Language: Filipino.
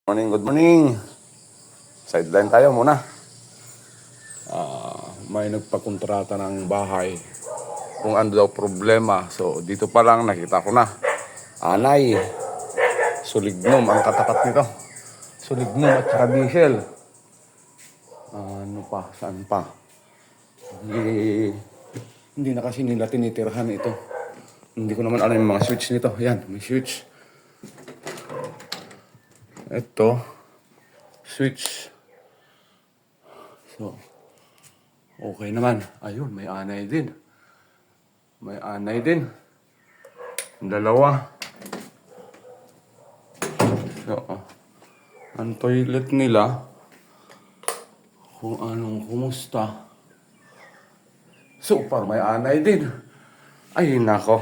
Good morning. Sideline tayo muna. May nagpakontrata ng bahay. Kung ano daw problema. So, dito pa lang nakita ko na. Anay. Sulignum ang katapat nito. Sulignum at saka diesel. Ano pa? Saan pa? Hindi na kasi nila tinitirhan ito. Hindi ko naman alam yung mga switch nito. Yan, may switch. Ito, switch. So, okay naman. Ayun, may anay din. May anay din. Dalawa. So, ang toilet nila, kung anong kumusta. Super, may anay din. Ay, nako.